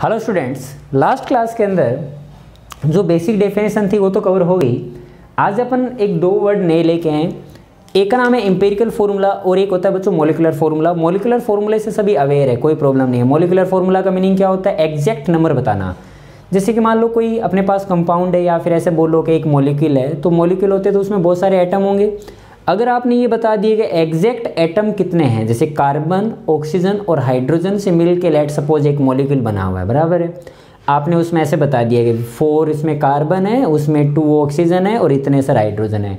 Hello students, last class के अंदर जो बेसिक डेफिनेशन थी वो तो कवर हो गई। आज अपन एक दो वर्ड नए लेके आए। एक का नाम है एम्पिरिकल फॉर्मूला और एक होता है बच्चों मॉलिक्यूलर फॉर्मूला। मॉलिक्यूलर फॉर्मूले से सभी अवेयर है, कोई प्रॉब्लम नहीं है। मॉलिक्यूलर फॉर्मूला का मीनिंग क्या होता है? एग्जैक्ट नंबर बताना। जैसे कि मान लो कोई अपने पास कंपाउंड है या फिर ऐसे बोलो कि एक मॉलिक्यूल है, तो मॉलिक्यूल होते हैं तो उसमें बहुत सारे एटम होंगे। अगर आपने ये बता दिए कि एग्जैक्ट एटम कितने हैं, जैसे कार्बन, ऑक्सीजन और हाइड्रोजन से मिल के लेट सपोज एक मॉलिक्यूल बना हुआ है, बराबर है। आपने उसमें ऐसे बता दिया कि 4 इसमें कार्बन है, उसमें 2 ऑक्सीजन है और इतने सारे हाइड्रोजन है।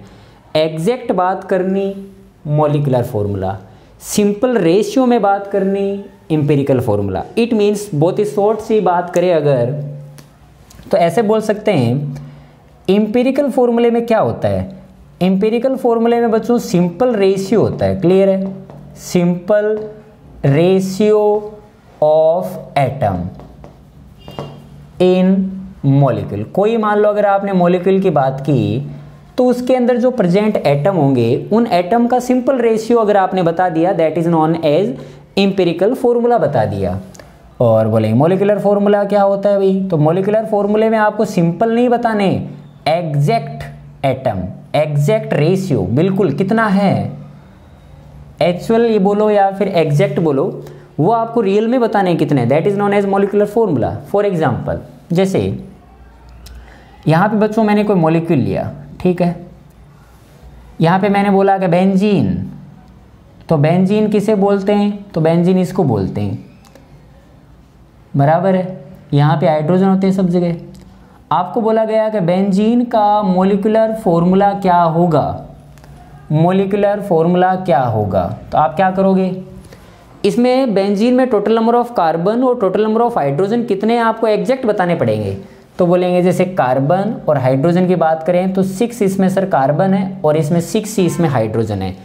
एग्जैक्ट बात करनी मॉलिक्यूलर फॉर्मूला, सिंपल रेशियो में बात करनी एम्पिरिकल फॉर्मूला। इट मीन्स बहुत ही शॉर्ट सी बात करें अगर तो ऐसे बोल सकते हैं एम्पिरिकल फॉर्मूले में क्या होता है। एम्पिरिकल फॉर्मूले में बच्चों सिंपल रेशियो होता है, क्लियर है? Simple ratio of atom in molecule. कोई मान लो अगर आपने मॉलिक्यूल की बात की तो उसके अंदर जो प्रेजेंट एटम होंगे उन एटम का सिंपल रेशियो अगर आपने बता दिया, that is known as empirical formula बता दिया। और बोलेंगे मॉलिक्यूलर फॉर्मूला क्या होता है भाई? तो मॉलिक्यूलर फॉर्मूले में आपको सिंपल नहीं बताने, एग्जैक्ट एटम, एग्जैक्ट रेशियो, बिल्कुल कितना है, एक्चुअल ये बोलो या फिर एग्जैक्ट बोलो, वो आपको रियल में बताने कितने, that is known as molecular formula. For example जैसे यहाँ पे बच्चों मैंने कोई मॉलिक्यूल लिया, ठीक है, यहाँ पे मैंने बोला कि बेंजीन, तो बेंजीन किसे बोलते हैं? तो बेंजीन इसको बोलते हैं, बराबर है। यहाँ पे हाइड्रोजन होते हैं सब जगह। आपको बोला गया कि बेंजीन का मॉलिक्यूलर फॉर्मूला क्या होगा, मॉलिक्यूलर फॉर्मूला क्या होगा, तो आप क्या करोगे? इसमें बेंजीन में टोटल नंबर ऑफ कार्बन और टोटल नंबर ऑफ हाइड्रोजन कितने आपको एग्जैक्ट बताने पड़ेंगे। तो बोलेंगे जैसे कार्बन और हाइड्रोजन की बात करें तो 6 इसमें सर कार्बन है और इसमें 6 ही इसमें हाइड्रोजन है।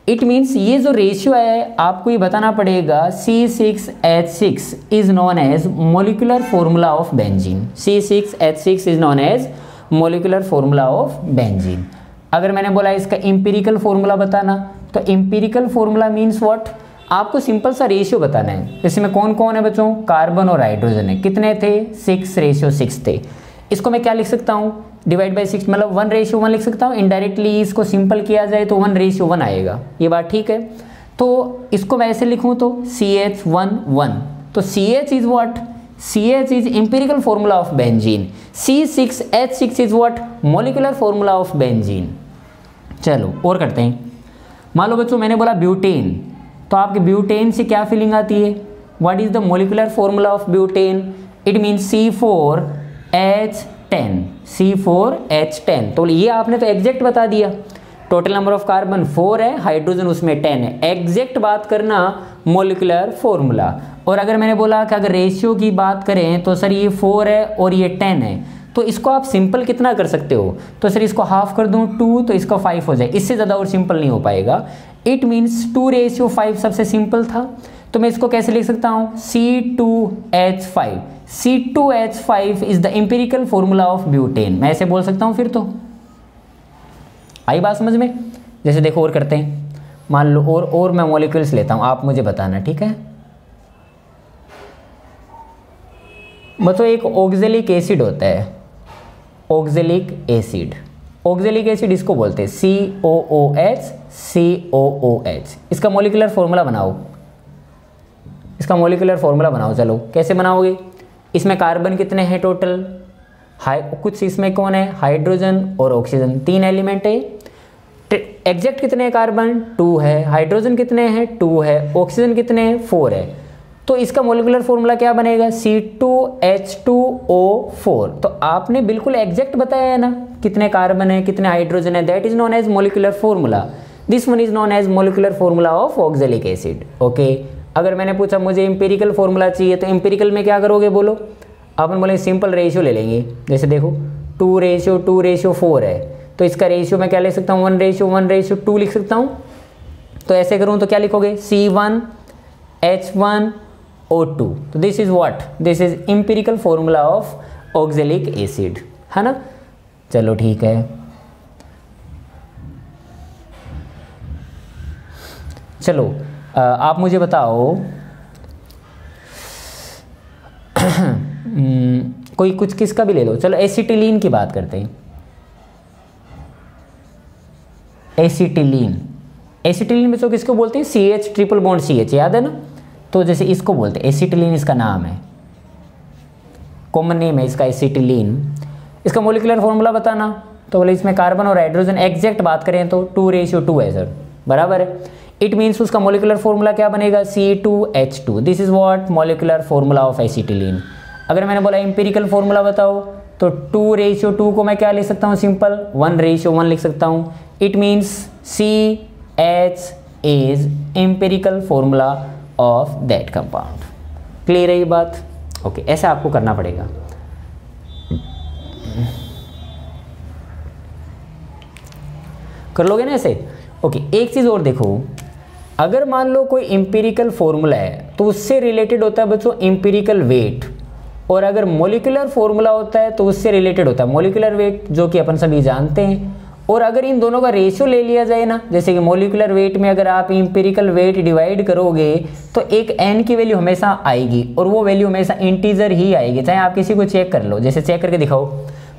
इट मीन्स ये जो रेशियो है आपको ये बताना पड़ेगा C6H6 is known as molecular formula of benzene. C6H6 is known as molecular formula of benzene. अगर मैंने बोला इसका एम्पिरिकल फॉर्मूला बताना, तो एम्पिरिकल फॉर्मूला मीन्स व्हाट? आपको सिंपल सा रेशियो बताना है। इसमें कौन कौन है बच्चों? कार्बन और हाइड्रोजन है। कितने थे? 6:6 थे। इसको मैं क्या लिख सकता हूँ? डिवाइड बाई 6 मतलब 1:1 लिख सकता हूँ। इनडायरेक्टली इसको सिंपल किया जाए तो 1:1 आएगा, ये बात ठीक है। तो इसको मैं ऐसे लिखूँ तो CH1 तो CH is what? CH is empirical formula of benzene. C6H6 is what? Molecular formula of benzene. चलो और करते हैं। मान लो बच्चों मैंने बोला ब्यूटेन, तो आपके ब्यूटेन से क्या फीलिंग आती है? What is the molecular formula of butane? It means C4H10। तो ये आपने तो एग्जैक्ट बता दिया। टोटल नंबर ऑफ कार्बन 4 है, हाइड्रोजन उसमें 10 है। एग्जैक्ट बात करना मॉलिक्यूलर फॉर्मूला। और अगर मैंने बोला कि अगर रेशियो की बात करें तो सर ये 4 है और ये 10 है, तो इसको आप सिंपल कितना कर सकते हो? तो सर इसको हाफ कर दूं 2 तो इसका 5 हो जाए, इससे ज़्यादा और सिंपल नहीं हो पाएगा। इट मीन्स 2:5 सबसे सिंपल था। तो मैं इसको कैसे लिख सकता हूँ? C2H5। C2H5 is the empirical formula of butane. मैं ऐसे बोल सकता हूँ। फिर तो आई बात समझ में? जैसे देखो और करते हैं। मान लो और मैं मॉलिक्यूल्स लेता हूँ, आप मुझे बताना, ठीक है। बच्चों एक ऑक्जेलिक एसिड होता है, ऑक्जेलिक एसिड। ऑक्जेलिक एसिड इसको बोलते हैं COOH। इसका मॉलिक्यूलर फॉर्मूला बनाओ, इसका मॉलिक्यूलर फॉर्मूला बनाओ। चलो कैसे बनाओगे? इसमें कार्बन कितने हैं टोटल? कुछ इसमें कौन है? हाइड्रोजन और ऑक्सीजन, 3 एलिमेंट है। एग्जैक्ट कितने हैं? कार्बन 2 है, हाइड्रोजन कितने हैं? 2 है, ऑक्सीजन कितने हैं? 4 है। तो इसका मॉलिक्यूलर फॉर्मूला क्या बनेगा? C2H2O4। तो आपने बिल्कुल एग्जैक्ट बताया है ना, कितने कार्बन है, कितने हाइड्रोजन है, that is known as molecular formula. This one is known as molecular formula of oxalic acid. Okay, अगर मैंने पूछा मुझे एम्पिरिकल फॉर्मूला चाहिए, तो एम्पिरिकल में क्या करोगे बोलो? अपन बोले सिंपल रेशियो ले लेंगे। जैसे देखो 2:4 है, तो इसका रेशियो मैं क्या ले सकता हूँ? 1:1:2 लिख सकता हूँ। तो ऐसे करूँ तो क्या लिखोगे? C1H1O2। तो this is what? This is empirical formula of oxalic acid, है ना। चलो ठीक है। चलो आप मुझे बताओ कोई कुछ किसका भी ले लो, चलो एसिटिलीन की बात करते हैं। एसिटिलीन, एसिटिलीन बच्चों किसको बोलते हैं? CH ट्रिपल बॉन्ड CH, याद है ना? तो जैसे इसको बोलते हैं एसिटिलीन, इसका नाम है, कॉमन नेम है इसका एसिटिलीन। इसका मोलिकुलर फॉर्मूला बताना, तो बोले इसमें कार्बन और हाइड्रोजन एग्जैक्ट बात करें तो 2:2 है सर, बराबर है। इट मीन्स उसका मोलिकुलर फॉर्मूला क्या बनेगा? C2H2। This is what molecular formula of acetylene. अगर मैंने बोला एम्पिरिकल फॉर्मूला बताओ, तो 2:2 को मैं क्या लिख सकता हूँ? सिंपल 1:1 लिख सकता हूँ। It means CH is empirical formula of that compound. Clear है ये बात? ओके, ऐसा आपको करना पड़ेगा। कर लोगे ना ऐसे? ओके, एक चीज और देखो, अगर मान लो कोई एम्पिरिकल फॉर्मूला है तो उससे रिलेटेड होता है बच्चों एम्पिरिकल वेट, और अगर मोलिकुलर फॉर्मूला होता है तो उससे रिलेटेड होता है मोलिकुलर वेट, जो कि अपन सभी जानते हैं। और अगर इन दोनों का रेशियो ले लिया जाए ना, जैसे कि मोलिकुलर वेट में अगर आप एम्पिरिकल वेट डिवाइड करोगे तो एक n की वैल्यू हमेशा आएगी, और वो वैल्यू हमेशा इंटीजर ही आएगी, चाहे आप किसी को चेक कर लो। जैसे चेक करके दिखाओ,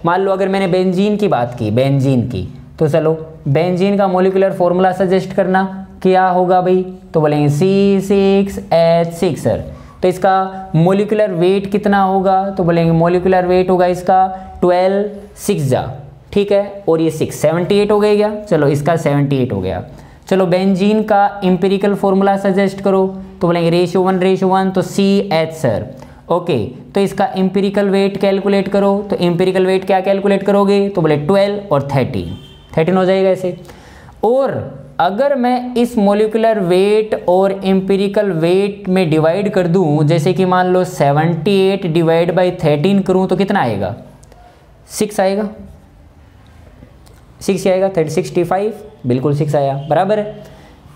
मान लो अगर मैंने बेंजीन की बात की, बेंजीन की, तो चलो बेंजीन का मोलिकुलर फॉर्मूला सजेस्ट करना, क्या होगा भाई? तो बोलेंगे C6H6 सर। तो इसका मोलिकुलर वेट कितना होगा? तो बोलेंगे मोलिकुलर वेट होगा इसका 12 6 जा, ठीक है, और ये 6 78 हो गया क्या? चलो इसका 78 हो गया। चलो बेंजीन का एम्पिरिकल फॉर्मूला सजेस्ट करो, तो बोलेंगे ratio 1:1, तो CH सर। ओके, तो इसका एम्पिरिकल वेट कैलकुलेट करो, तो एम्पिरिकल वेट क्या कैलकुलेट करोगे? तो बोले 12 और 13 हो जाएगा ऐसे। और अगर मैं इस मोलिकुलर वेट और एम्पिरिकल वेट में डिवाइड कर दूं, जैसे कि मान लो 78 डिवाइड बाई 13 करूं, तो कितना आएगा? 6 आएगा, 6 आएगा, 65, बिल्कुल 6 आया, बराबर है।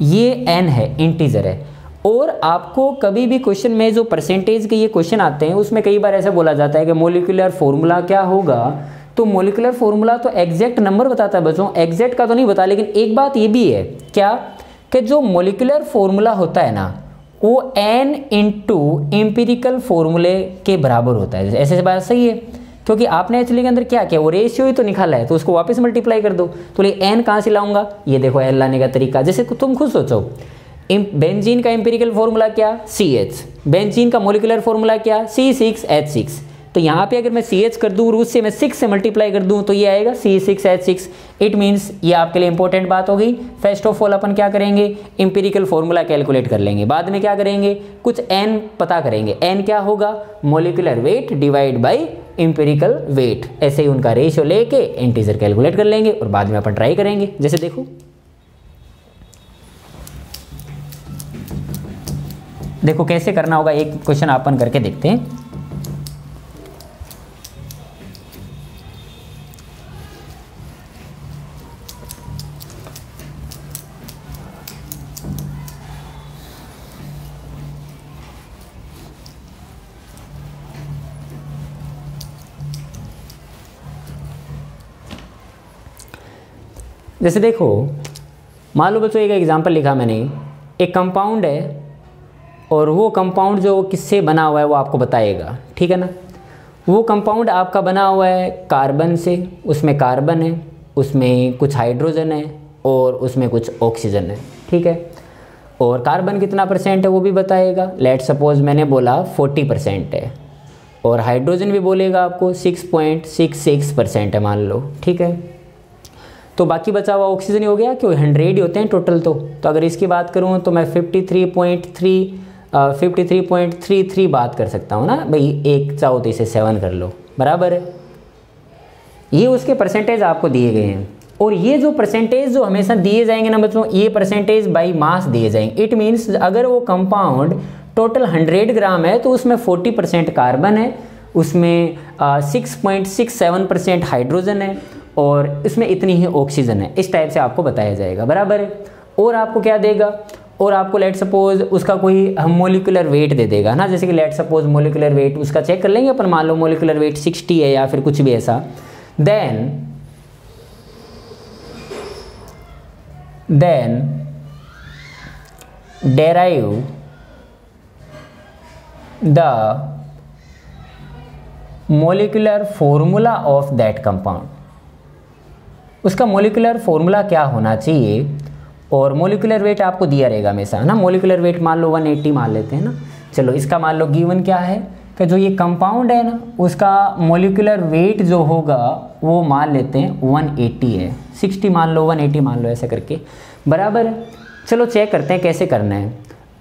ये n है, इंटीजर है। और आपको कभी भी क्वेश्चन में जो परसेंटेज के ये क्वेश्चन आते हैं उसमें कई बार ऐसा बोला जाता है कि मोलिकुलर फॉर्मूला क्या होगा, तो मोलिकुलर फॉर्मूला तो एग्जैक्ट नंबर बताता है बच्चों, एग्जैक्ट का तो नहीं बता। लेकिन एक बात ये भी है क्या, कि जो मोलिकुलर फॉर्मूला होता है ना, वो n इंटू एम्पिरिकल फॉर्मूले के बराबर होता है। ऐसे बात सही है, क्योंकि आपने एक्चुअली के अंदर क्या किया, वो रेशियो ही तो निकाला है, तो उसको वापस मल्टीप्लाई कर दो। तो ये n कहाँ से लाऊंगा? ये देखो n लाने का तरीका, जैसे तुम खुद सोचो, बेंजीन का एम्पिरिकल फॉर्मूला क्या? CH। बेंजीन का मोलिकुलर फॉर्मूला क्या? C6H6। तो यहाँ पे अगर मैं CH कर दूँ और उससे मैं 6 से मल्टीप्लाई कर दूँ तो ये आएगा C6H6। इट मीन्स ये आपके लिए इंपॉर्टेंट बात होगी। फर्स्ट ऑफ ऑल अपन क्या करेंगे? एम्पिरिकल फॉर्मूला कैलकुलेट कर लेंगे, बाद में क्या करेंगे? कुछ n पता करेंगे। n क्या होगा? Molecular weight divide by empirical weight, ऐसे ही उनका रेशियो लेके इंटीजर कैलकुलेट कर लेंगे और बाद में अपन ट्राई करेंगे। जैसे देखो कैसे करना होगा, एक क्वेश्चन अपन करके देखते हैं। जैसे देखो, मान लो बच्चों एक एग्जांपल लिखा मैंने, एक कंपाउंड है और वो कंपाउंड जो किससे बना हुआ है वो आपको बताएगा, ठीक है ना। वो कंपाउंड आपका बना हुआ है कार्बन से, उसमें कार्बन है, उसमें कुछ हाइड्रोजन है और उसमें कुछ ऑक्सीजन है, ठीक है। और कार्बन कितना % है वो भी बताएगा। लेट सपोज मैंने बोला 40% है, और हाइड्रोजन भी बोलेगा आपको 6.66% है मान लो, ठीक है। तो बाकी बचा हुआ ऑक्सीजन ही हो गया, क्यों 100 ही होते हैं टोटल। तो अगर इसकी बात करूँ तो मैं 53.33 बात कर सकता हूँ ना भाई, एक चाहो तो इसे 7 कर लो, बराबर है। ये उसके परसेंटेज आपको दिए गए हैं, और ये जो परसेंटेज जो हमेशा दिए जाएंगे ना बच्चों, ये परसेंटेज बाई मास दिए जाएंगे। इट मीन्स अगर वो कंपाउंड टोटल 100 ग्राम है तो उसमें 40% कार्बन है, उसमें 6.67% हाइड्रोजन है और इसमें इतनी ही ऑक्सीजन है। इस टाइप से आपको बताया जाएगा, बराबर है। और आपको क्या देगा, और आपको लेट सपोज उसका कोई हम मोलिकुलर वेट दे देगा ना, जैसे कि लेट सपोज मोलिकुलर वेट उसका चेक कर लेंगे अपन, मान लो मोलिकुलर वेट 60 है या फिर कुछ भी ऐसा। Then derive the molecular formula of that compound, उसका मोलिकुलर फॉर्मूला क्या होना चाहिए, और मोलिकुलर वेट आपको दिया रहेगा हमेशा, है ना। मोलिकुलर वेट मान लो 180 मान लेते हैं ना। चलो इसका मान लो गिवन क्या है कि जो ये कंपाउंड है ना उसका मोलिकुलर वेट जो होगा वो मान लेते हैं 180 है, 60 मान लो 180 मान लो, ऐसे करके बराबर है। चलो चेक करते हैं कैसे करना है।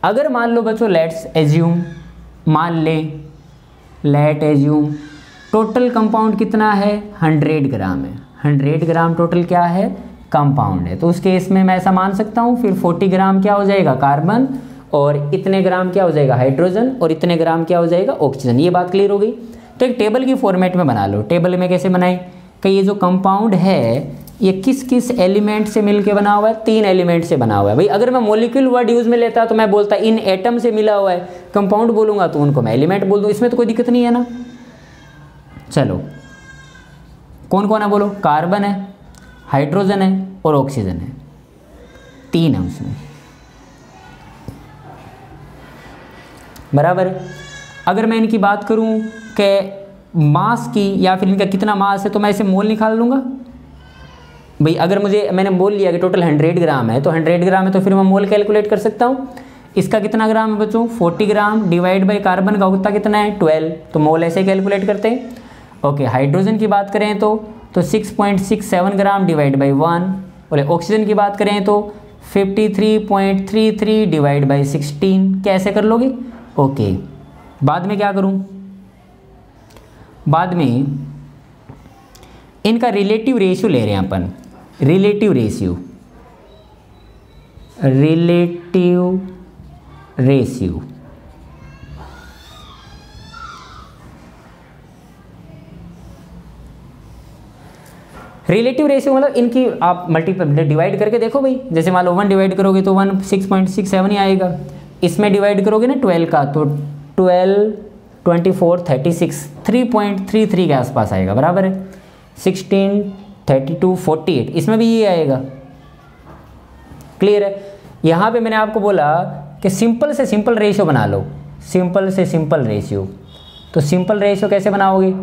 अगर मान लो बच्चों लेट्स एज्यूम, मान लेट एज्यूम टोटल कंपाउंड कितना है 100 ग्राम है, 100 ग्राम टोटल क्या है कंपाउंड है। तो उस केस में मैं ऐसा मान सकता हूँ फिर 40 ग्राम क्या हो जाएगा कार्बन, और इतने ग्राम क्या हो जाएगा हाइड्रोजन, और इतने ग्राम क्या हो जाएगा ऑक्सीजन। ये बात क्लियर हो गई। तो एक टेबल की फॉर्मेट में बना लो। टेबल में कैसे बनाए कि ये जो कंपाउंड है ये किस किस एलिमेंट से मिलके बना हुआ है, 3 एलिमेंट से बना हुआ है। भाई अगर मैं मॉलिक्यूल वर्ड यूज में लेता तो मैं बोलता इन एटम से मिला हुआ है, कंपाउंड बोलूंगा तो उनको मैं एलिमेंट बोल दूँ, इसमें तो कोई दिक्कत नहीं है ना। चलो कौन कौन है बोलो, कार्बन है, हाइड्रोजन है और ऑक्सीजन है, 3 है उसमें बराबर। अगर मैं इनकी बात करूं कि मास की या फिर इनका कितना मास है तो मैं इसे मोल निकाल लूँगा। भाई अगर मैंने बोल लिया कि टोटल 100 ग्राम है तो 100 ग्राम है तो फिर मैं मोल कैलकुलेट कर सकता हूँ। इसका कितना ग्राम है बच्चों 40 ग्राम डिवाइड बाई कार्बन का उतना कितना है 12, तो मोल ऐसे कैलकुलेट करते हैं। ओके हाइड्रोजन की बात करें तो 6.67 ग्राम डिवाइड बाई 1। बोले ऑक्सीजन की बात करें तो 53.33 डिवाइड बाई 16। कैसे कर लोगे। ओके बाद में क्या करूं, बाद में इनका रिलेटिव रेशियो ले रहे हैं अपन, रिलेटिव रेशियो रिलेटिव रेशियो मतलब इनकी आप मल्टीपल डिवाइड करके देखो भाई। जैसे मान लो 1 डिवाइड करोगे तो 1 6.67 ही आएगा, इसमें डिवाइड करोगे ना 12 का तो 12 24 36 3.33 के आसपास आएगा बराबर है। 16 32 48 इसमें भी ये आएगा। क्लियर है। यहाँ पे मैंने आपको बोला कि सिंपल से सिंपल रेशियो बना लो, सिंपल से सिंपल रेशियो। तो सिंपल रेशियो कैसे बनाओगे,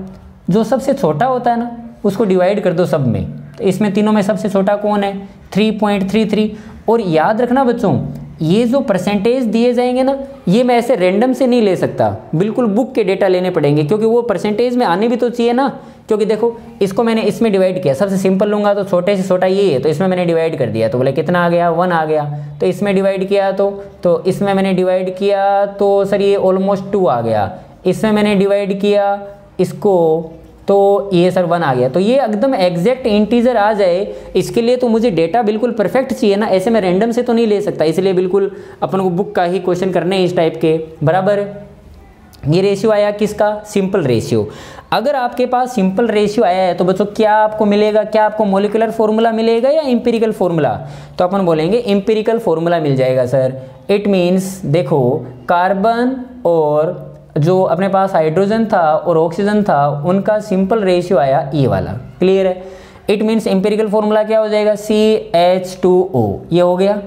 जो सबसे छोटा होता है ना उसको डिवाइड कर दो सब में। तो इसमें तीनों में सबसे छोटा कौन है 3.33। और याद रखना बच्चों ये जो परसेंटेज दिए जाएंगे ना ये मैं ऐसे रैंडम से नहीं ले सकता, बिल्कुल बुक के डेटा लेने पड़ेंगे, क्योंकि वो परसेंटेज में आने भी तो चाहिए ना। क्योंकि देखो इसको मैंने इसमें डिवाइड किया, सबसे सिंपल लूँगा तो छोटे से छोटा ये है, तो इसमें मैंने डिवाइड कर दिया तो बोले कितना आ गया 1 आ गया। तो इसमें डिवाइड किया तो इसमें मैंने डिवाइड किया तो सर ये ऑलमोस्ट 2 आ गया। इसमें मैंने डिवाइड किया इसको तो ये सर 1 आ गया। तो ये एकदम एग्जैक्ट इंटीजर आ जाए इसके लिए तो मुझे डेटा बिल्कुल परफेक्ट चाहिए ना, ऐसे मैं रैंडम से तो नहीं ले सकता। इसलिए बिल्कुल अपन को बुक का ही क्वेश्चन करने हैं इस टाइप के बराबर। ये रेशियो आया किसका सिंपल रेशियो। अगर आपके पास सिंपल रेशियो आया है तो बच्चों क्या आपको मिलेगा, क्या आपको मोलिकुलर फॉर्मूला मिलेगा या इंपेरिकल फॉर्मूला। तो अपन बोलेंगे इंपेरिकल फॉर्मूला मिल जाएगा सर। इट मीन्स देखो कार्बन और जो अपने पास हाइड्रोजन था और ऑक्सीजन था उनका सिंपल रेशियो आया ये वाला। क्लियर है। इट मीन्स इंपेरिकल फॉर्मूला क्या हो जाएगा CH2O ये हो गया।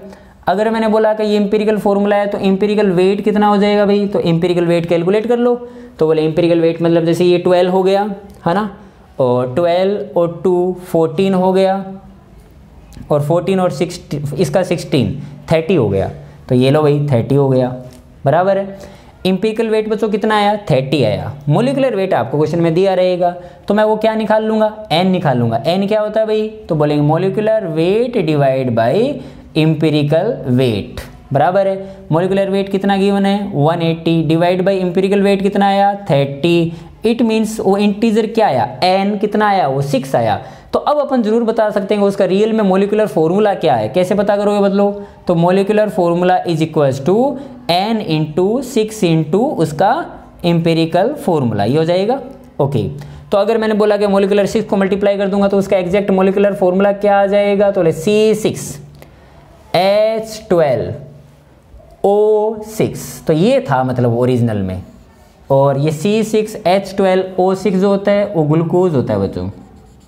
अगर मैंने बोला कि ये इंपेरिकल फॉर्मूला है तो इंपेरिकल वेट कितना हो जाएगा भाई, तो इंपेरिकल वेट कैलकुलेट कर लो। तो बोले इंपेरिकल वेट मतलब जैसे ये 12 हो गया है ना, और 12 और 2 14 हो गया, और 14 और 16 इसका 16 30 हो गया। तो ये लो भाई 30 हो गया बराबर है। इंपेरिकल वेट बच्चों कितना आया 30 आया। मोलिकुलर वेट आपको क्वेश्चन में दिया रहेगा तो मैं वो क्या निकाल लूँगा n निकाल लूँगा। n क्या होता है भाई, तो बोलेंगे molecular weight divide by empirical weight बराबर है। मोलिकुलर वेट कितना गिवन है 180 डिवाइड बाई इंपेरिकल वेट कितना आया 30। इट मीन्स वो इंटीजर क्या आया n कितना आया वो 6 आया। तो अब अपन जरूर बता सकते हैं उसका रियल में मोलिकुलर फॉर्मूला क्या है। कैसे पता करोगे बदलो, तो molecular formula is equals to n into 6 into उसका इंपेरिकल फॉर्मूला ये हो जाएगा। ओके तो अगर मैंने बोला कि मोलिकुलर 6 को मल्टीप्लाई कर दूंगा तो उसका एग्जैक्ट मोलिकुलर फॉर्मूला क्या आ जाएगा, तो C6H12O6। तो ये था मतलब ओरिजिनल में, और ये C6H12O6 जो होता है वो ग्लूकोज होता है बच्चों।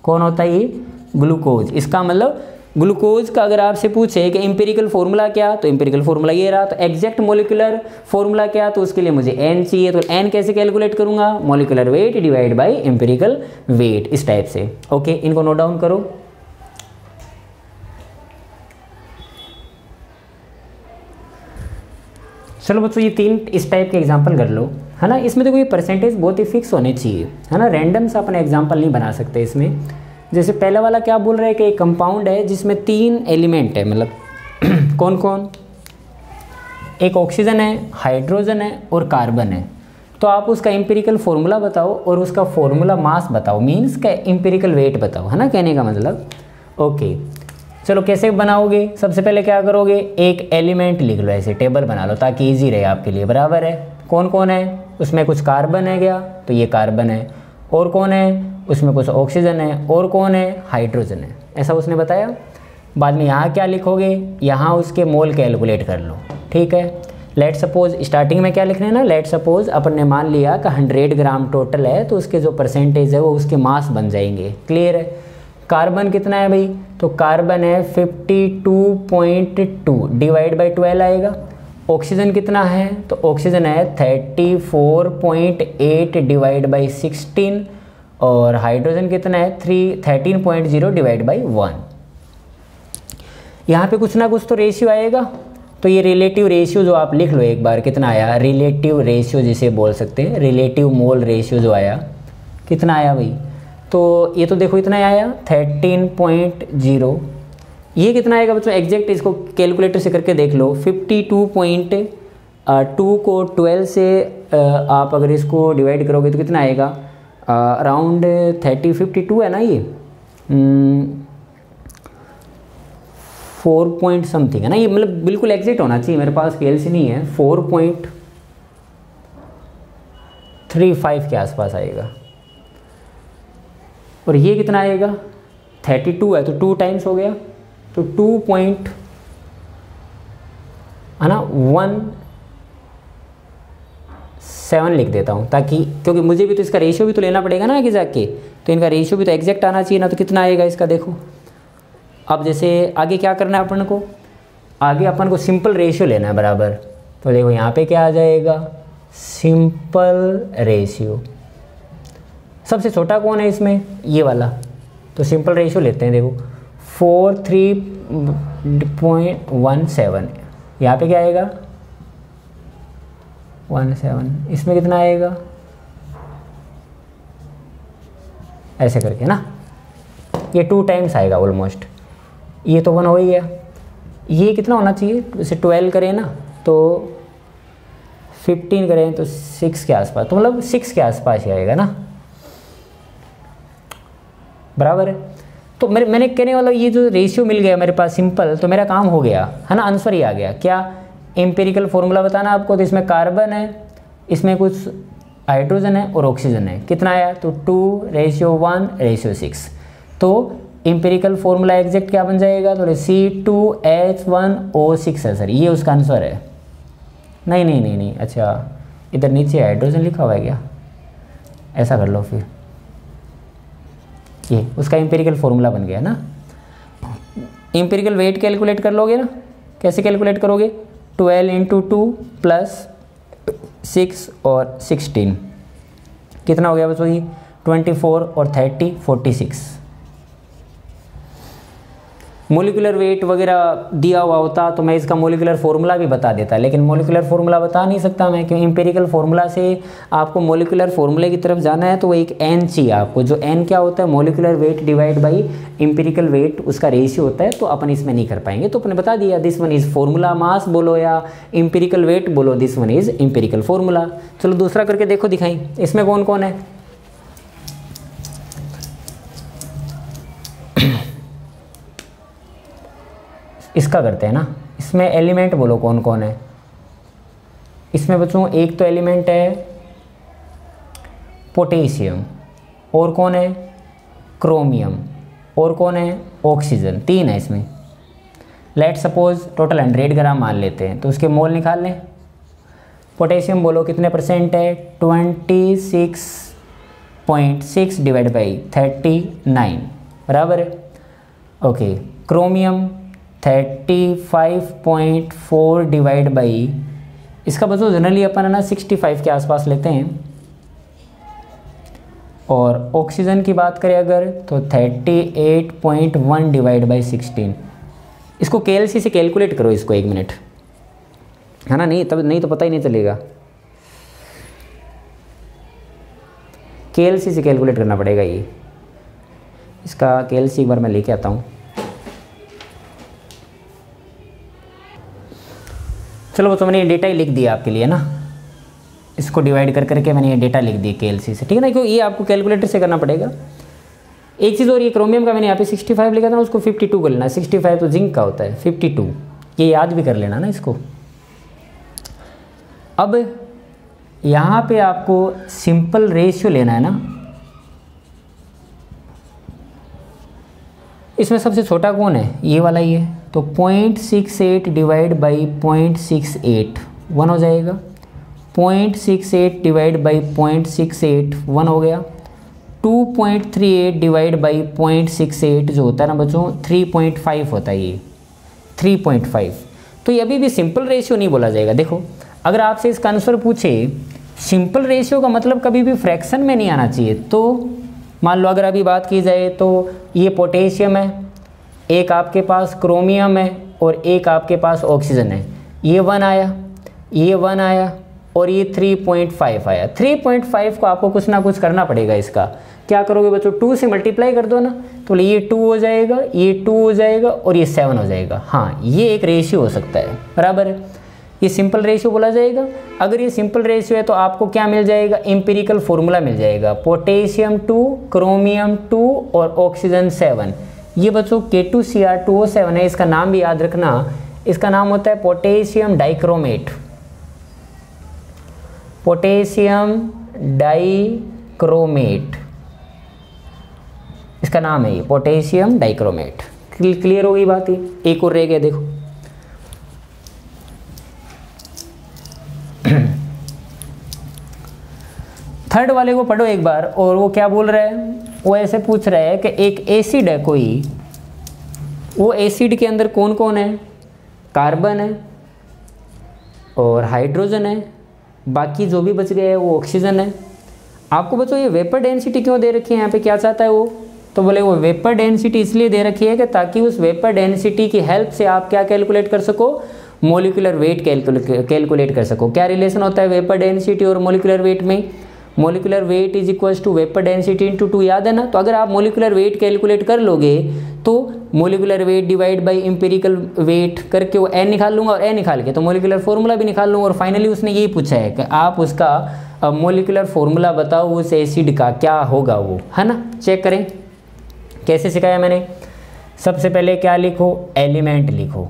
कौन होता है ये ग्लूकोज। इसका मतलब ग्लूकोज का अगर आपसे पूछे कि एम्पिरिकल फार्मूला क्या, तो एम्पिरिकल फार्मूला ये रहा। तो एग्जैक्ट मोलिकुलर फार्मूला क्या, तो उसके लिए मुझे n चाहिए। तो n कैसे कैलकुलेट करूंगा, molecular weight divide by empirical weight, इस टाइप से। ओके, इनको नोट डाउन करो। चलो बच्चों, ये 3 इस टाइप के एग्जाम्पल कर लो, है ना। इसमें देखो ये परसेंटेज बहुत ही फिक्स होने चाहिए, है ना। रैंडम से अपन एग्जाम्पल नहीं बना सकते इसमें। जैसे पहला वाला क्या बोल रहा है कि एक कंपाउंड है जिसमें 3 एलिमेंट है, मतलब कौन कौन, एक ऑक्सीजन है, हाइड्रोजन है और कार्बन है। तो आप उसका एम्पिरिकल फार्मूला बताओ और उसका फार्मूला मास बताओ, मीन्स का एम्पिरिकल वेट बताओ, है ना, कहने का मतलब। ओके, चलो कैसे बनाओगे, सबसे पहले क्या करोगे, एक एलिमेंट लिख लो, ऐसे टेबल बना लो ताकि ईजी रहे आपके लिए। बराबर है, कौन कौन है, उसमें कुछ कार्बन है क्या, तो ये कार्बन है। और कौन है, उसमें कुछ ऑक्सीजन है। और कौन है, हाइड्रोजन है, ऐसा उसने बताया। बाद में यहाँ क्या लिखोगे, यहाँ उसके मोल कैलकुलेट कर लो, ठीक है। लेट सपोज स्टार्टिंग में क्या लिखना है ना, लेट सपोज अपन ने मान लिया कि 100 ग्राम टोटल है, तो उसके जो परसेंटेज है वो उसके मास बन जाएंगे। क्लियर है। कार्बन कितना है भाई, तो कार्बन है 52.2 डिवाइड बाई 12 आएगा। ऑक्सीजन कितना है, तो ऑक्सीजन है 34.8 डिवाइड बाई 16। और हाइड्रोजन कितना है 13.0 डिवाइड बाई 1। यहाँ पे कुछ ना कुछ तो रेशियो आएगा। तो ये रिलेटिव रेशियो जो आप लिख लो एक बार, कितना आया, रिलेटिव रेशियो जिसे बोल सकते हैं, रिलेटिव मोल रेशियो जो आया, कितना आया भाई, तो ये तो देखो इतना आया 13.0। ये कितना आएगा बच्चों, एग्जैक्ट इसको कैलकुलेटर से करके देख लो। 52.2 को 12 से आप अगर इसको डिवाइड करोगे तो कितना आएगा, अराउंड 52 है ना, ये 4 पॉइंट समथिंग है ना, ये मतलब बिल्कुल एग्जैक्ट होना चाहिए, मेरे पास पीएलसी नहीं है। 4.35 के आसपास आएगा। और ये कितना आएगा, 32 है तो 2 टाइम्स हो गया, तो 2 पॉइंट है ना 17 लिख देता हूँ, ताकि क्योंकि मुझे भी तो इसका रेशियो भी तो लेना पड़ेगा ना आगे जाके, तो इनका रेशियो भी तो एग्जैक्ट आना चाहिए ना। तो कितना आएगा इसका देखो। अब जैसे आगे क्या करना है अपन को, आगे अपन को सिंपल रेशियो लेना है बराबर। तो देखो यहाँ पे क्या आ जाएगा, सिंपल रेशियो। सबसे छोटा कौन है इसमें, ये वाला, तो सिंपल रेशियो लेते हैं। देखो 43.17, यहाँ पे क्या आएगा 17, इसमें कितना आएगा, ऐसे करके ना, ये 2 टाइम्स आएगा ऑलमोस्ट। ये तो 1 हो ही गया। ये कितना होना चाहिए, जैसे 12 करें ना तो 15 करें तो 6 के आसपास, तो मतलब 6 के आसपास ही आएगा ना, बराबर है। तो मैंने कहने वाला ये जो रेशियो मिल गया मेरे पास सिंपल, तो मेरा काम हो गया, है ना, आंसर ही आ गया। क्या, एम्पिरिकल फार्मूला बताना आपको। तो इसमें कार्बन है, इसमें कुछ हाइड्रोजन है और ऑक्सीजन है, कितना आया, तो 2:1:6। तो एम्पिरिकल फार्मूला एग्जैक्ट क्या बन जाएगा, तो C2H1O6 है सर, ये उसका आंसर है। नहीं, अच्छा इधर नीचे हाइड्रोजन लिखा हुआ है क्या, ऐसा कर लो फिर, ये उसका एम्पिरिकल फार्मूला बन गया ना। एम्पिरिकल वेट कैलकुलेट कर लोगे ना, कैसे कैलकुलेट करोगे, 12 × 2 + 6 और 16, कितना हो गया बच्चों ये, 24 और 30 46। मोलिकुलर वेट वगैरह दिया हुआ होता तो मैं इसका मोलिकुलर फार्मूला भी बता देता, लेकिन मोलिकुलर फार्मूला बता नहीं सकता मैं, क्योंकि एम्पिरिकल फार्मूला से आपको मोलिकुलर फार्मूले की तरफ जाना है, तो वो एक n चाहिए आपको, जो n क्या होता है, molecular weight divide by empirical weight, उसका रेशियो होता है। तो अपन इसमें नहीं कर पाएंगे, तो अपने बता दिया, this one is formula mass बोलो या एम्पिरिकल वेट बोलो, this one is empirical formula. चलो दूसरा करके देखो, दिखाई इसमें कौन कौन है। इसका करते हैं ना, इसमें एलिमेंट बोलो कौन कौन है। इसमें बच्चों एक तो एलिमेंट है पोटेशियम, और कौन है क्रोमियम, और कौन है ऑक्सीजन, 3 है इसमें। लेट सपोज टोटल 100 ग्राम मान लेते हैं, तो उसके मोल निकाल लें। पोटेशियम बोलो कितने परसेंट है, 26.6 डिवाइड बाई 39, बराबर है। ओके, क्रोमियम 35.4 डिवाइड बाई, इसका बच्चों जनरली अपन है ना 65 के आसपास लेते हैं। और ऑक्सीजन की बात करें अगर तो 38.1 डिवाइड बाई 16। इसको KLC से कैलकुलेट करो इसको 1 मिनट, है ना, नहीं तो पता ही नहीं चलेगा। KLC से कैलकुलेट करना पड़ेगा ये, इसका KLC एक बार मैं लेके आता हूँ। चलो तो मैंने ये डेटा ही लिख दिया आपके लिए ना, इसको डिवाइड कर करके मैंने ये डेटा लिख दिया KLC से, ठीक है ना, क्योंकि ये आपको कैलकुलेटर से करना पड़ेगा। एक चीज़ और, ये क्रोमियम का मैंने यहाँ पे 65 लिखा था ना, उसको 52 कर लेना। 65 तो जिंक का होता है, 52 ये याद भी कर लेना ना इसको। अब यहाँ पे आपको सिंपल रेशियो लेना है ना, इसमें सबसे छोटा कौन है, ये वाला ही है, तो 0.68 डिवाइड बाई 0.68 1 हो जाएगा। 0.68 डिवाइड बाई 0.68 1 हो गया। 2.38 डिवाइड बाई 0.68 जो होता है ना बच्चों 3.5 होता है, ये 3.5। तो ये अभी भी सिंपल रेशियो नहीं बोला जाएगा। देखो अगर आपसे इसका आंसर पूछे, सिंपल रेशियो का मतलब कभी भी फ्रैक्शन में नहीं आना चाहिए। तो मान लो अगर अभी बात की जाए तो ये पोटेशियम है, एक आपके पास क्रोमियम है और एक आपके पास ऑक्सीजन है, ये 1 आया, ये 1 आया और ये 3.5 आया। 3.5 को आपको कुछ ना कुछ करना पड़ेगा। इसका क्या करोगे बच्चों, 2 से मल्टीप्लाई कर दो ना, तो ये 2 हो जाएगा, ये 2 हो जाएगा और ये 7 हो जाएगा। हाँ, ये एक रेशियो हो सकता है, बराबर है, ये सिंपल रेशियो बोला जाएगा। अगर ये सिंपल रेशियो है तो आपको क्या मिल जाएगा, एम्पिरिकल फॉर्मूला मिल जाएगा, पोटेशियम 2, क्रोमियम 2 और ऑक्सीजन 7। ये बच्चों K2Cr2O7 है, इसका नाम भी याद रखना, इसका नाम होता है पोटेशियम डाइक्रोमेट, पोटेशियम डाइक्रोमेट इसका नाम है, ये पोटेशियम डाइक्रोमेट। क्लियर हो गई बात। ये एक और रह गया, देखो थर्ड वाले को पढ़ो एक बार। और वो क्या बोल रहा है, वो ऐसे पूछ रहा है कि एक एसिड है कोई, वो एसिड के अंदर कौन कौन है, कार्बन है और हाइड्रोजन है, बाकी जो भी बच गए है वो ऑक्सीजन है। आपको बच्चों ये वेपर डेंसिटी क्यों दे रखी है, यहाँ पे क्या चाहता है वो, तो बोले वो वेपर डेंसिटी इसलिए दे रखी है कि ताकि उस वेपर डेंसिटी की हेल्प से आप क्या कैलकुलेट कर सको, मोलिकुलर वेट कैलकुलेट कर सको। क्या रिलेशन होता है वेपर डेंसिटी और मोलिकुलर वेट में, molecular weight is equals to vapour density into 2, याद है ना। तो अगर आप मोलिकुलर वेट कैलकुलेट कर लोगे तो molecular weight divide by empirical weight करके वो n निकाल लूँगा और n निकाल के तो मोलिकुलर फॉर्मूला भी निकाल लूँगा। और फाइनली उसने यही पूछा है कि आप उसका मोलिकुलर फॉर्मूला बताओ उस एसिड का क्या होगा वो, है ना। चेक करें कैसे सिखाया मैंने। सबसे पहले क्या लिखो, एलिमेंट लिखो,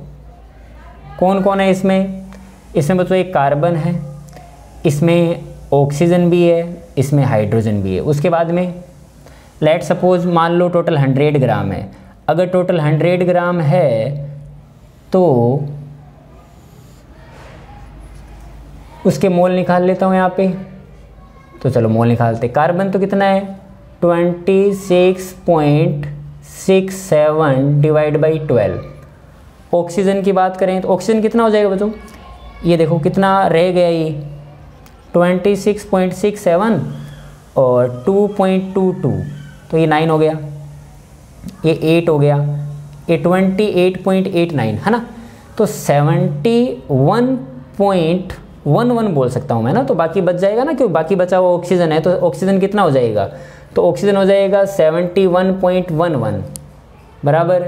कौन कौन है इसमें, इसमें बच्चों एक कार्बन है, इसमें ऑक्सीजन भी है, इसमें हाइड्रोजन भी है। उसके बाद में लेट सपोज मान लो टोटल 100 ग्राम है। अगर टोटल 100 ग्राम है तो उसके मोल निकाल लेता हूँ यहाँ पे। तो चलो मोल निकालते। कार्बन तो कितना है 26.67 डिवाइड बाई 12। ऑक्सीजन की बात करें तो ऑक्सीजन कितना हो जाएगा बच्चों, ये देखो कितना रह गया, ये 26.67 और 2.22 तो ये 9 हो गया, ये 8 हो गया, ये 28.89 है ना। तो 71.11 बोल सकता हूँ मैं ना। तो बाकी बच जाएगा ना, क्यों बाकी बचा हुआ ऑक्सीजन है। तो ऑक्सीजन कितना हो जाएगा, तो ऑक्सीजन हो जाएगा 71.11 बराबर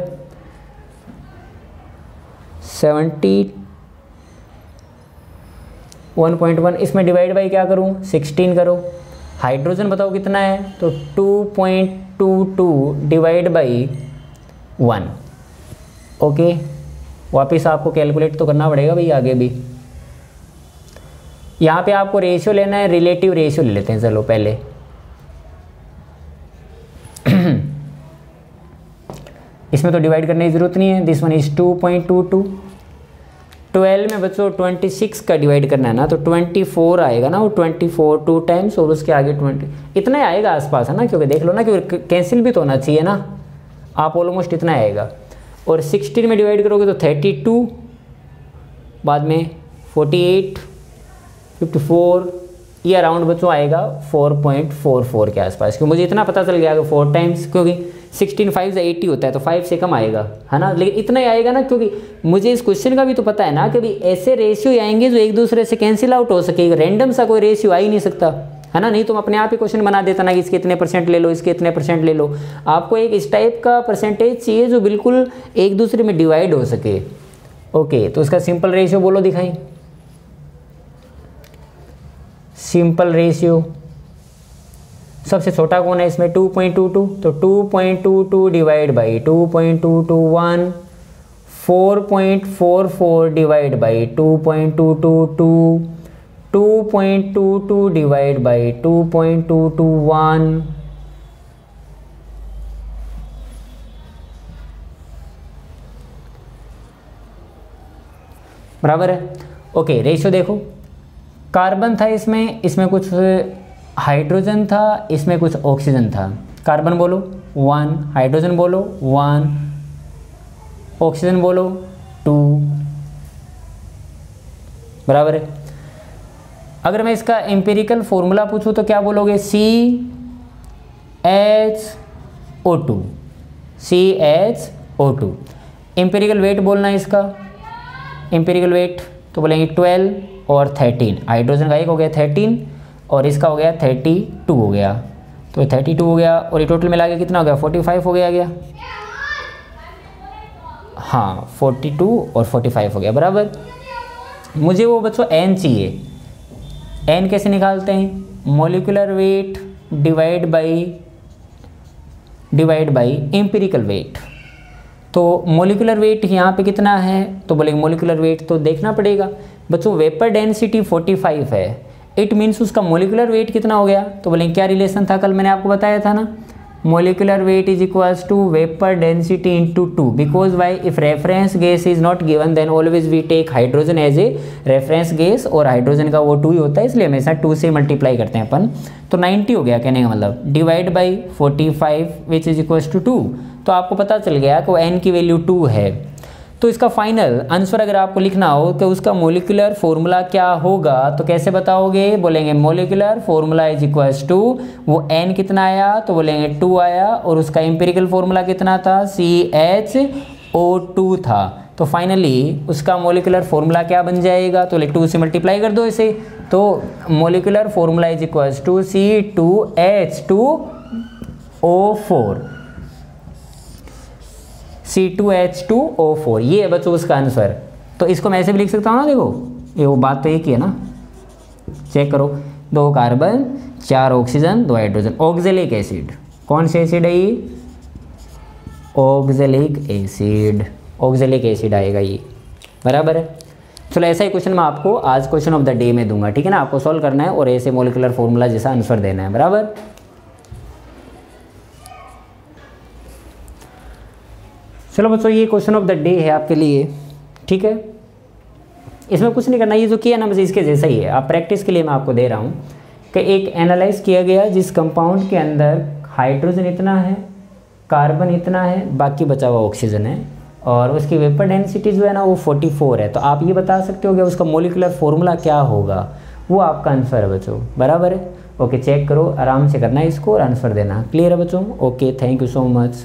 71.1। इसमें डिवाइड बाई क्या करूँ 16 करो। हाइड्रोजन बताओ कितना है, तो 2.22 डिवाइड बाई 1। ओके, वापस आपको कैलकुलेट तो करना पड़ेगा भाई आगे भी। यहाँ पे आपको रेशियो लेना है, रिलेटिव रेशियो ले लेते हैं चलो पहले। इसमें तो डिवाइड करने की जरूरत नहीं है। This one is 2.22। 12 में बच्चों 26 का डिवाइड करना है ना, तो 24 आएगा ना, वो 24 2 टाइम्स और उसके आगे 20 इतना ही आएगा आसपास, है ना। क्योंकि देख लो ना, क्योंकि कैंसिल भी तो होना चाहिए ना, आप ऑलमोस्ट इतना आएगा। और 16 में डिवाइड करोगे तो 32, बाद में 48, 54, ये अराउंड बच्चों आएगा 4.44 के आसपास। क्योंकि मुझे इतना पता चल गया कि 4 टाइम्स, क्योंकि 16 5 से 80 होता है तो 5 से कम आएगा, है ना। लेकिन इतना ही आएगा ना, क्योंकि मुझे इस क्वेश्चन का भी तो पता है ना कि भाई ऐसे रेशियो आएंगे जो एक दूसरे से कैंसिल आउट हो सके, रैंडम सा कोई रेशियो आ ही नहीं सकता, है ना। नहीं तुम अपने आप ही क्वेश्चन बना देता ना कि इसके इतने % ले लो, इसके इतने % ले लो। आपको एक इस टाइप का परसेंटेज चाहिए जो बिल्कुल एक दूसरे में डिवाइड हो सके। ओके, तो इसका सिंपल रेशियो बोलो दिखाई। सिंपल रेशियो सबसे छोटा कौन है इसमें? 2.22, तो 2.22 divide by 2.221, 4.44 divide by 2.222, 2.22 divide by 2.221, बराबर है। ओके, रेशियो देखो, कार्बन था इसमें, इसमें कुछ हाइड्रोजन था, इसमें कुछ ऑक्सीजन था। कार्बन बोलो 1, हाइड्रोजन बोलो 1, ऑक्सीजन बोलो 2, बराबर है। अगर मैं इसका एम्पिरिकल फॉर्मूला पूछूं तो क्या बोलोगे? CHO2, CHO2। एम्पिरिकल वेट बोलना है इसका, एम्पिरिकल वेट तो बोलेंगे 12 और 13। हाइड्रोजन का एक हो गया 13 और इसका हो गया 32 हो गया, तो 32 हो गया और ये टोटल मिला के कितना हो गया? 45 हो गया। हाँ, 42 और 45 हो गया, बराबर। मुझे वो बच्चों n चाहिए। n कैसे निकालते हैं? Molecular weight divide by empirical weight. तो मॉलिक्यूलर वेट यहाँ पे कितना है? तो बोलेंगे मॉलिक्यूलर वेट तो देखना पड़ेगा बच्चों, वेपर डेंसिटी 45 है, इट मीन्स उसका मॉलिक्यूलर वेट कितना हो गया? तो बोलेंगे क्या रिलेशन था, कल मैंने आपको बताया था ना, molecular weight is equals to vapor density into 2, because why? If reference gas is not given then always we take hydrogen as a reference gas, और हाइड्रोजन का वो 2 ही होता है, इसलिए हमेशा 2 से मल्टीप्लाई करते हैं अपन। तो 90 हो गया कहने का मतलब, divide by 45 which is equals to 2। तो आपको पता चल गया कि वो n की वैल्यू 2 है। तो इसका फाइनल आंसर अगर आपको लिखना हो कि उसका मोलिकुलर फॉर्मूला क्या होगा तो कैसे बताओगे? बोलेंगे molecular formula is equals to, वो n कितना आया? तो बोलेंगे 2 आया, और उसका एम्पिरिकल फॉर्मूला कितना था? CHO2 था। तो फाइनली उसका मोलिकुलर फॉर्मूला क्या बन जाएगा? तो 2 से मल्टीप्लाई कर दो इसे, तो molecular formula is equals to C2H2O4, C2H2O4, ये है बच्चों उसका आंसर। तो इसको मैं ऐसे भी लिख सकता हूँ ना, देखो ये वो बात तो एक ही है ना, चेक करो, 2 carbon 4 oxygen 2 hydrogen, oxalic acid. कौन सी एसिड है ये? ऑक्जेलिक एसिड, ऑक्जेलिक एसिड आएगा ये, बराबर है। चलो ऐसा ही क्वेश्चन मैं आपको आज क्वेश्चन ऑफ द डे में दूंगा, ठीक है ना। आपको सॉल्व करना है और ऐसे मोलिकुलर फॉर्मूला जैसा आंसर देना है, बराबर। चलो बच्चों ये क्वेश्चन ऑफ द डे है आपके लिए, ठीक है। इसमें कुछ नहीं करना, ये जो किया ना बस इसके जैसा ही है। आप प्रैक्टिस के लिए मैं आपको दे रहा हूँ कि एक एनालाइज किया गया जिस कंपाउंड के अंदर हाइड्रोजन इतना है, कार्बन इतना है, बाकी बचा हुआ ऑक्सीजन है, और उसकी वेपर डेंसिटी जो है ना वो 44 है। तो आप ये बता सकते हो कि उसका मोलिकुलर फॉर्मूला क्या होगा, वो आपका आंसर है बच्चों, बराबर है। ओके, चेक करो, आराम से करना है इसको और आंसर देना। क्लियर है बच्चों? Okay, thank you so much.